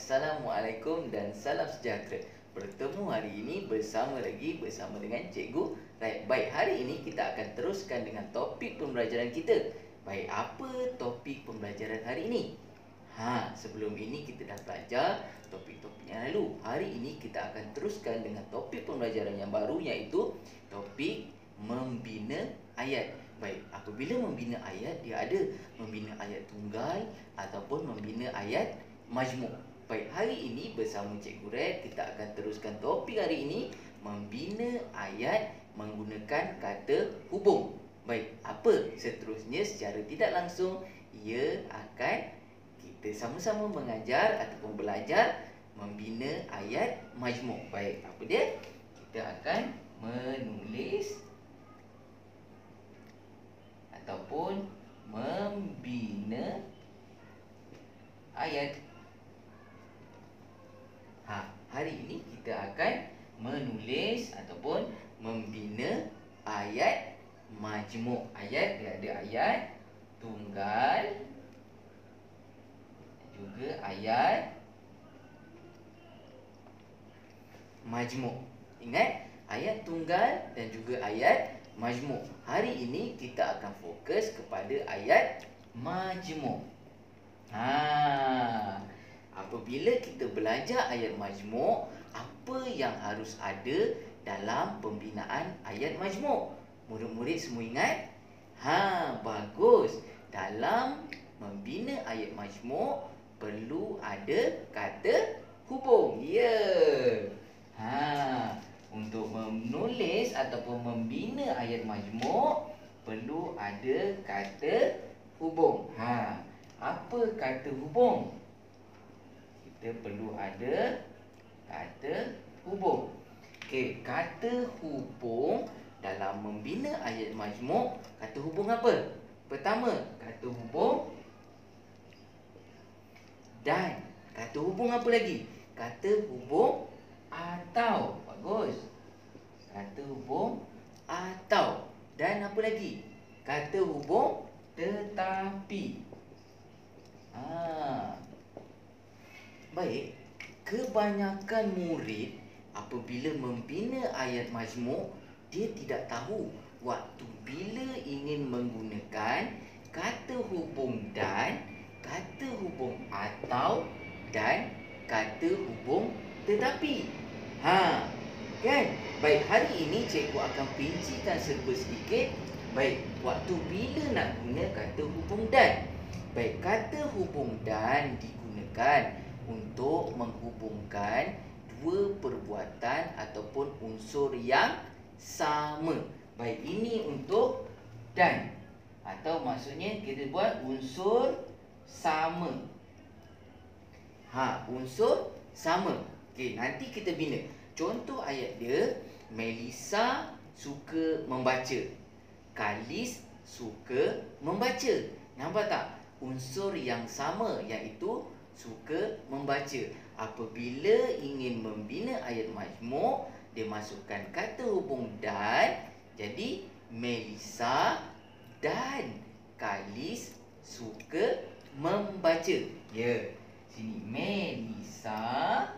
Assalamualaikum dan salam sejahtera. Bertemu hari ini bersama dengan Cikgu. Baik, hari ini kita akan teruskan dengan topik pembelajaran kita. Baik, apa topik pembelajaran hari ini? Sebelum ini kita dah belajar topik-topik yang lalu. Hari ini kita akan teruskan dengan topik pembelajaran yang baru, iaitu topik membina ayat. Baik, apabila membina ayat, dia ada membina ayat tunggal ataupun membina ayat majmuk. Baik, hari ini bersama Cikgu Red kita akan teruskan topik hari ini, membina ayat menggunakan kata hubung. Baik, apa seterusnya secara tidak langsung ia akan kita sama-sama mengajar ataupun belajar membina ayat majmuk. Baik, apa dia? Kita akan menulis ataupun membina ayat. Hari ini kita akan menulis ataupun membina ayat majmuk. Ayat dia ada ayat tunggal juga ayat majmuk. Ingat, ayat tunggal dan juga ayat majmuk. Hari ini kita akan fokus kepada ayat majmuk. Apabila kita belajar ayat majmuk, apa yang harus ada dalam pembinaan ayat majmuk? Murid-murid semua ingat? Bagus. Dalam membina ayat majmuk perlu ada kata hubung. Untuk menulis ataupun membina ayat majmuk perlu ada kata hubung. Apa kata hubung? Kita perlu ada kata hubung. Okey, kata hubung dalam membina ayat majmuk, kata hubung apa? Pertama, kata hubung dan. Kata hubung apa lagi? Kata hubung atau. Bagus. Kata hubung atau. Dan apa lagi? Kata hubung tetapi. Baik, kebanyakan murid apabila membina ayat majmuk, dia tidak tahu waktu bila ingin menggunakan kata hubung dan, kata hubung atau, dan kata hubung tetapi. Kan? Baik, hari ini cikgu akan perincikan serba sedikit. Baik, waktu bila nak guna kata hubung dan. Baik, kata hubung dan digunakan untuk menghubungkan dua perbuatan ataupun unsur yang sama. Baik, ini untuk dan, atau maksudnya kita buat unsur sama. Unsur sama. Okey, nanti kita bina. Contoh ayat dia, Melissa suka membaca, Kalis suka membaca. Nampak tak? Unsur yang sama, iaitu suka membaca. Apabila ingin membina ayat majmuk, dia masukkan kata hubung dan. Jadi Melissa dan Kalis suka membaca. Sini Melissa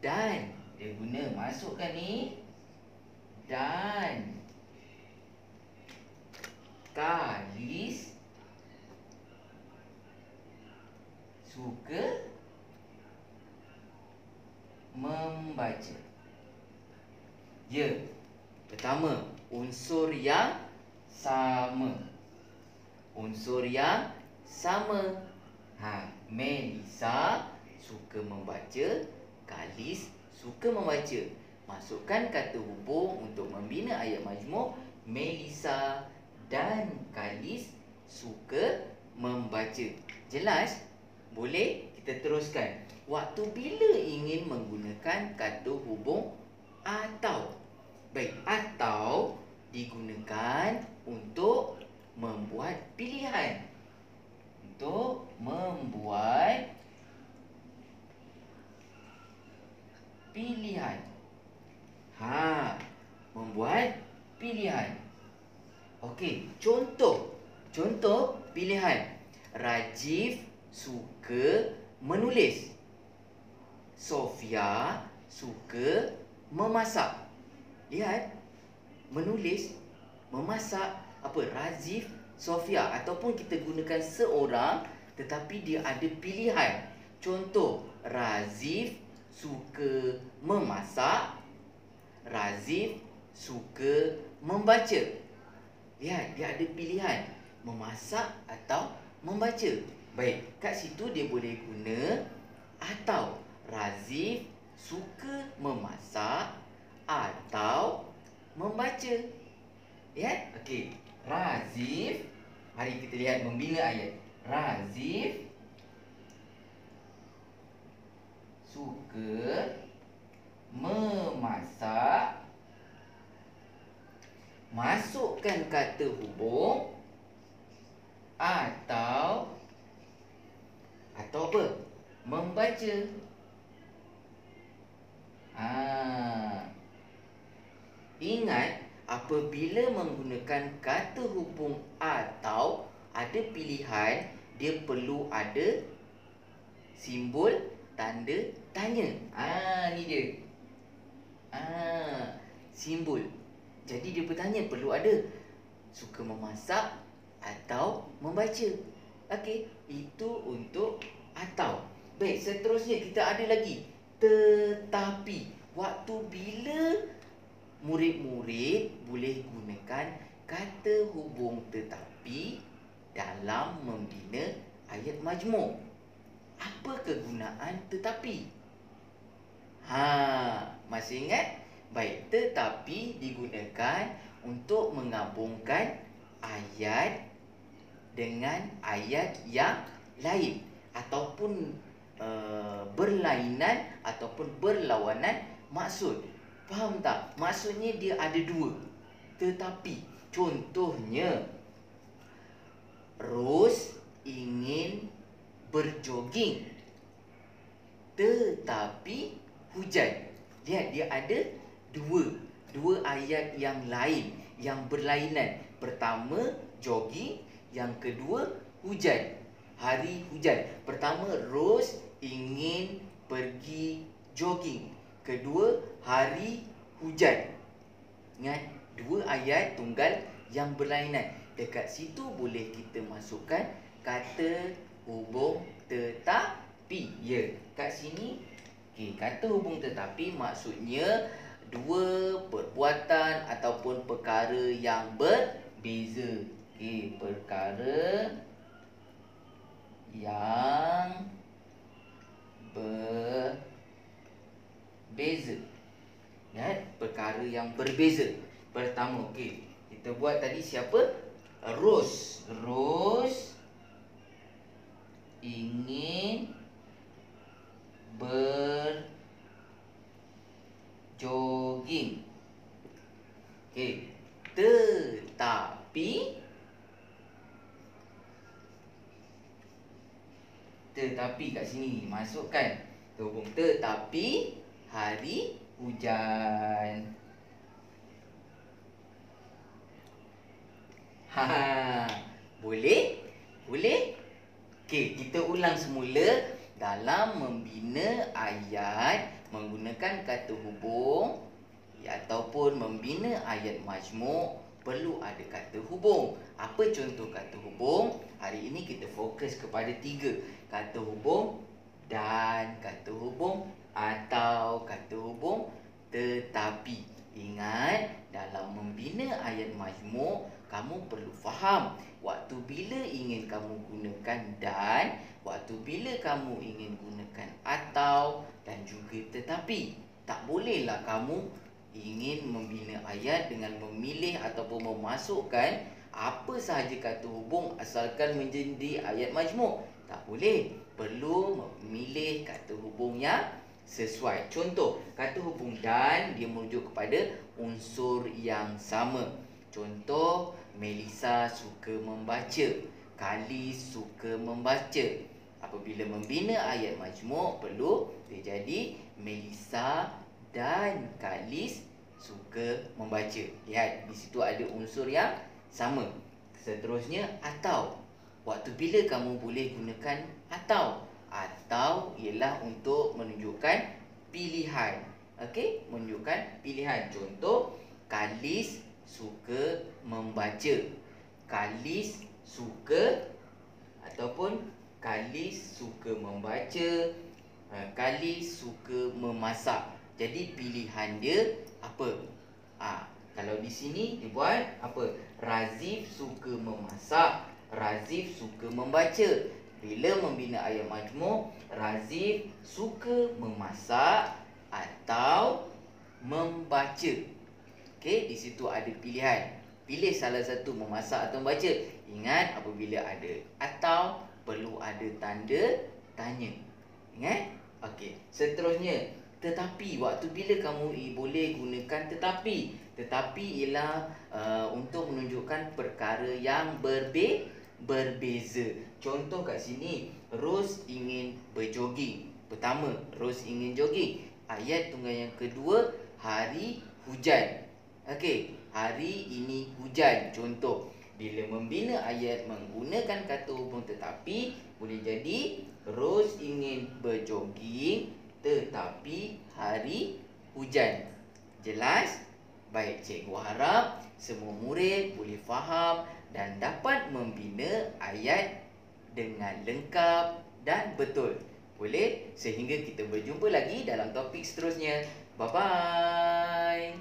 dan, dia guna masukkan ni dan Kalis suka membaca. Pertama, unsur yang sama. Unsur yang sama. Melissa suka membaca, Kalis suka membaca. Masukkan kata hubung untuk membina ayat majmuk. Melissa dan Kalis suka membaca. Jelas? Boleh? Kita teruskan. Waktu bila ingin menggunakan kata hubung atau. Baik, atau digunakan untuk membuat pilihan. Untuk membuat pilihan. Membuat pilihan. Okey, contoh pilihan. Rajif suka menulis. Sofia suka memasak. Lihat, menulis, memasak, apa? Rajif, Sofia. Ataupun kita gunakan seorang tetapi dia ada pilihan. Contoh, Razif suka memasak, Razif suka membaca. Lihat, dia ada pilihan memasak atau membaca. Baik, kat situ dia boleh guna atau. Razif suka memasak atau membaca. Lihat, okey. Razif, mari kita lihat membina ayat. Razif suka memasak. Masukkan kata hubung atau apa? Membaca. Ingat, apabila menggunakan kata hubung atau ada pilihan, dia perlu ada simbol tanda tanya. Ni dia. Simbol. Jadi dia bertanya, perlu ada suka memasak atau membaca. Okey, itu untuk atau. Baik, seterusnya kita ada lagi tetapi. Waktu bila murid-murid boleh gunakan kata hubung tetapi dalam membina ayat majmuk. Apa kegunaan tetapi? Masih ingat? Baik, tetapi digunakan untuk menggabungkan ayat dengan ayat yang lain ataupun berlainan ataupun berlawanan maksud. Faham tak? Maksudnya dia ada dua. Tetapi contohnya, Ros ingin berjoging tetapi hujan. Lihat, dia ada dua ayat yang lain, yang berlainan. Pertama jogging, yang kedua hujan. Hari hujan. Pertama, Ros ingin pergi jogging. Kedua, hari hujan. Ingat, dua ayat tunggal yang berlainan. Dekat situ boleh kita masukkan kata hubung tetapi. Ya, kat sini. Okey, kata hubung tetapi maksudnya dua perbuatan ataupun perkara yang berbeza. Okey, perkara yang berbeza. Lihat, perkara yang berbeza. Pertama, okey, kita buat tadi siapa? Ros. Ros ingin berjoging. Okey, tetapi kat sini masukkan hubung tetapi hari hujan. Boleh? Boleh? Okey, kita ulang semula. Dalam membina ayat menggunakan kata hubung ataupun membina ayat majmuk, perlu ada kata hubung. Apa contoh kata hubung? Hari ini kita fokus kepada 3. Kata hubung dan, kata hubung atau, kata hubung tetapi. Ingat, dalam membina ayat majmuk, kamu perlu faham waktu bila ingin kamu gunakan dan, waktu bila kamu ingin gunakan atau dan juga tetapi. Tak bolehlah kamu ingin membina ayat dengan memilih ataupun memasukkan apa sahaja kata hubung asalkan menjadi ayat majmuk. Tak boleh. Perlu memilih kata hubung yang sesuai. Contoh, kata hubung dan dia merujuk kepada unsur yang sama. Contoh, Melissa suka membaca, Kalis suka membaca. Apabila membina ayat majmuk, perlu dia jadi Melissa dan Kalis suka membaca. Lihat, di situ ada unsur yang sama. Seterusnya, atau. Waktu bila kamu boleh gunakan atau? Atau ialah untuk menunjukkan pilihan. Okey, menunjukkan pilihan. Contoh, Kalis suka membaca. Kalis suka ataupun Kalis suka membaca. Kalis suka memasak. Jadi pilihan dia apa? Kalau di sini dia buat apa? Razif suka memasak, Razif suka membaca. Bila membina ayat majmuk, Razif suka memasak atau membaca. Okey, di situ ada pilihan. Pilih salah satu, memasak atau membaca. Ingat, apabila ada atau, perlu ada tanda tanya. Ingat? Okey, seterusnya, tetapi. Waktu bila kamu boleh gunakan tetapi? Tetapi ialah untuk menunjukkan perkara yang berbeza. Contoh kat sini, Ros ingin berjoging. Pertama, Ros ingin jogging. Ayat tunggal yang kedua, hari hujan. Okey, hari ini hujan. Contoh, bila membina ayat menggunakan kata hubung tetapi, boleh jadi Ros ingin berjoging tetapi hari hujan. Jelas? Baik, cikgu harap semua murid boleh faham dan dapat membina ayat dengan lengkap dan betul. Boleh? Sehingga kita berjumpa lagi dalam topik seterusnya. Bye-bye.